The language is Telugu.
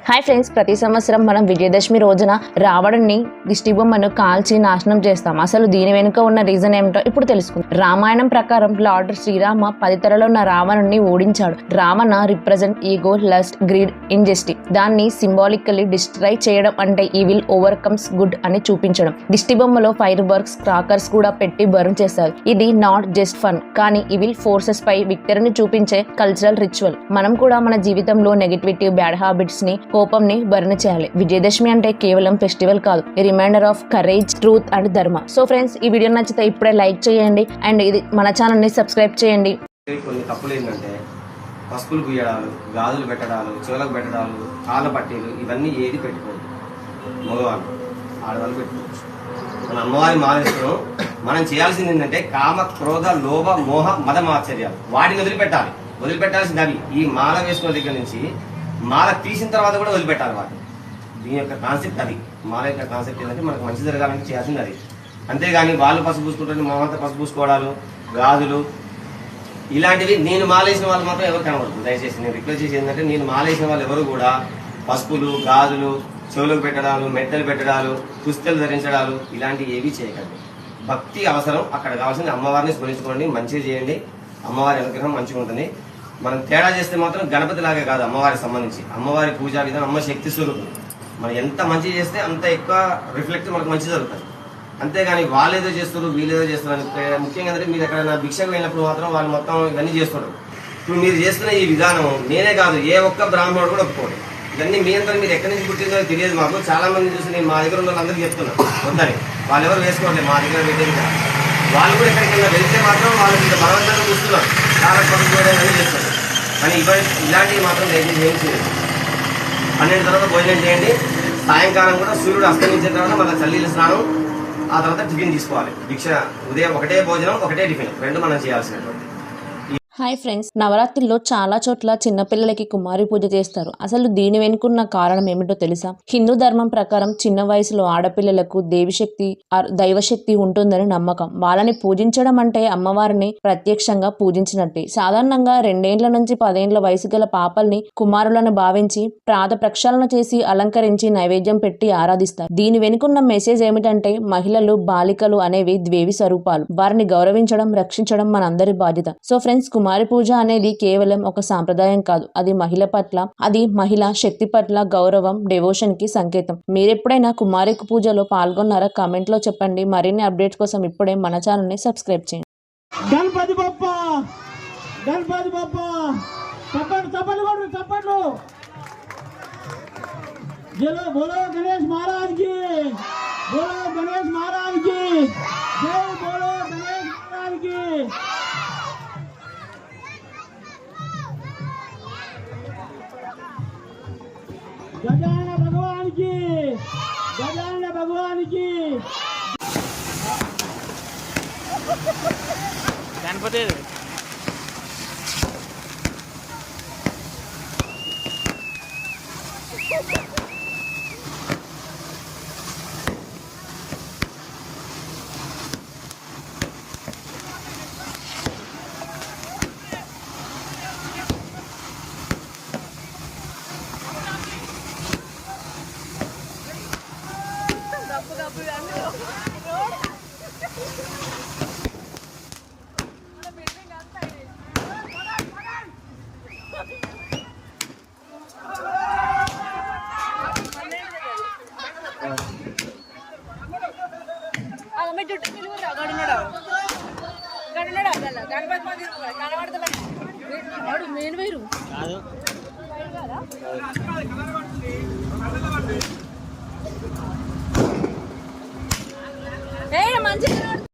హాయ్ ఫ్రెండ్స్, ప్రతి సంవత్సరం మనం విజయదశమి రోజున రావణుని దిష్టి బొమ్మను కాల్చి నాశనం చేస్తాం. అసలు దీని వెనుక ఉన్న రీజన్ ఏమిటో ఇప్పుడు తెలుసుకుందాం. రామాయణం ప్రకారం లార్డ్ శ్రీరామ 10 తలలో ఉన్న రావణుని ఓడించాడు. Ravana represent ego, lust, greed, injustice. దాన్ని సింబాలికల్లీ డిస్ట్రాయ్ చేయడం అంటే ఈవిల్ ఓవర్కమ్స్ గుడ్ అని చూపించడం. దిష్టి బొమ్మలో ఫైర్ వర్క్స్, క్రాకర్స్ కూడా పెట్టి బర్న్ చేస్తారు. ఇది నాట్ జస్ట్ ఫన్, కానీ ఈవిల్ ఫోర్సెస్ పై విక్టరీని చూపించే కల్చరల్ రిచువల్. మనం కూడా మన జీవితంలో నెగటివిటీ, బ్యాడ్ హ్యాబిట్స్ ని, కోపంని బర్న్ చేయాలి. విజయదశమి అంటే కేవలం ఫెస్టివల్ కాదు, reminder of courage, truth and dharma. So friends, ఈ వీడియో నచ్చితే ఇప్పుడే లైక్ చేయండి అండ్ ఇది మన ఛానల్ ని సబ్స్క్రైబ్ చేయండి. కొన్ని తప్పులు ఏంటంటే పసుపులు గుయ్యడాలు, గాజులు పెట్టడాలు, చెవులకు పెట్టడాలు, కాళ్ళ పట్టీలు, ఇవన్నీ ఏది పెట్టుకోవద్దు. మగవాళ్ళు, ఆడవాళ్ళు పెట్టుకోవచ్చు. మన అమ్మవారి మాలేశ్వరం మనం చేయాల్సింది ఏంటంటే కామ, క్రోధ, లోభ, మోహ, మద, మాత్సర్యాలు వాటిని వదిలిపెట్టాల్సింది అవి. ఈ మాల వేసుకున్న దగ్గర నుంచి మాల తీసిన తర్వాత కూడా వదిలిపెట్టాలి వాటి. దీని యొక్క కాన్సెప్ట్ అది. మాల యొక్క కాన్సెప్ట్ ఏంటంటే మనకు మంచి జరగాలని చేయాల్సింది అది. అంతేగాని వాళ్ళు పసుపు పూసుకుంటారు, మామంతా పసుపు పూసుకోవడాలు, గాజులు ఇలాంటివి నేను మాలేసిన వాళ్ళు మాత్రం ఎవరు కనబడుతుంది. దయచేసి నేను రిక్వెస్ట్ చేసి ఏంటంటే, నేను మాలేసిన వాళ్ళు ఎవరు కూడా పసుపులు, గాజులు, చెవులకు పెట్టడాలు, మెట్టలు పెట్టడాలు, పుస్తలు ధరించడాలు ఇలాంటివి ఏవి చేయకండి. భక్తి అవసరం. అక్కడ కావాల్సింది అమ్మవారిని స్మరించుకోండి, మంచిగా చేయండి. అమ్మవారి అనుగ్రహం మంచిగా ఉంటుంది. మనం తేడా చేస్తే మాత్రం గణపతి లాగా కాదు, అమ్మవారికి సంబంధించి అమ్మవారి పూజా విధానం, అమ్మ శక్తి స్వరూపం. మనం ఎంత మంచి చేస్తే అంత ఎక్కువ రిఫ్లెక్ట్ మనకు మంచి జరుగుతుంది. అంతేగాని వాళ్ళేదో చేస్తారు, వీళ్ళేదో చేస్తారు. ముఖ్యంగా ఏంటంటే, మీరు ఎక్కడైనా భిక్షకు వెళ్ళినప్పుడు మాత్రం వాళ్ళు మొత్తం ఇవన్నీ చేస్తారు. ఇప్పుడు మీరు చేస్తున్న ఈ విధానం నేనే కాదు, ఏ ఒక్క బ్రాహ్మణుడు కూడా ఒప్పుకోడు. ఇవన్నీ మీ అంతా మీరు ఎక్కడి నుంచి పుట్టిందో తెలియదు మాకు. చాలా మంది చూసి నేను మా దగ్గర ఉన్న వాళ్ళందరికీ చెప్తున్నాను వద్దని. వాళ్ళు ఎవరు వేసుకోవట్లేదు, మా దగ్గర పెట్టేది. వాళ్ళు కూడా ఎక్కడికైనా వెళ్తే మాత్రం వాళ్ళు ఇంత బలవంతంగా చూస్తున్నారు, చాలా పనులు చేయడం చేస్తారు. కానీ ఇలాంటివి మాత్రం దయచేసి ఏం చేయలేదు. 12 తర్వాత భోజనం చేయండి. సాయంకాలం కూడా సూర్యుడు అస్తమించిన తర్వాత మళ్ళీ చల్లీల స్నానం, ఆ తర్వాత టిఫిన్ తీసుకోవాలి. భిక్ష ఉదయం ఒకటే భోజనం, ఒకటే టిఫిన్, రెండు మనం చేయాల్సినటువంటి. హాయ్ ఫ్రెండ్స్, నవరాత్రిలో చాలా చోట్ల చిన్నపిల్లలకి కుమారి పూజ చేస్తారు. అసలు దీని వెనుకున్న కారణం ఏమిటో తెలుసా? హిందూ ధర్మం ప్రకారం చిన్న వయసులో ఆడపిల్లలకు దేవిశక్తి, దైవశక్తి ఉంటుందని నమ్మకం. వాళ్ళని పూజించడం అంటే అమ్మవారిని ప్రత్యక్షంగా పూజించినట్టే. సాధారణంగా 2 ఏళ్ల నుంచి 10 ఏళ్ల వయసు గల పాపల్ని కుమారులను భావించి ప్రాత ప్రక్షాళన చేసి అలంకరించి నైవేద్యం పెట్టి ఆరాధిస్తారు. దీని వెనుకున్న మెసేజ్ ఏమిటంటే, మహిళలు, బాలికలు అనేవి దేవి స్వరూపాలు. వారిని గౌరవించడం, రక్షించడం మనందరి బాధ్యత. సో ఫ్రెండ్స్, కుమారి పూజ అనేది కేవలం ఒక సాంప్రదాయం కాదు, అది మహిళ పట్ల, అది మహిళా శక్తి పట్ల గౌరవం, డెవోషన్ కి సంకేతం. మీరెప్పుడైనా కుమారి పూజలో పాల్గొన్నారా? కామెంట్ లో చెప్పండి. మరిన్ని అప్డేట్స్ కోసం ఇప్పుడే మన ఛానల్ ని సబ్స్క్రైబ్ చేయండి. గణపతి బప్ప, గణపతి బప్ప, చప్పట్లు. జలో బోలో గణేష్ మహారాజ్ కి, బోలో గణేష్ మహారాజ్ కి, జై బోలో గణేష్ మహారాజ్ కి. गजानन भगवान की, गजानन भगवान की. गणपति మంచి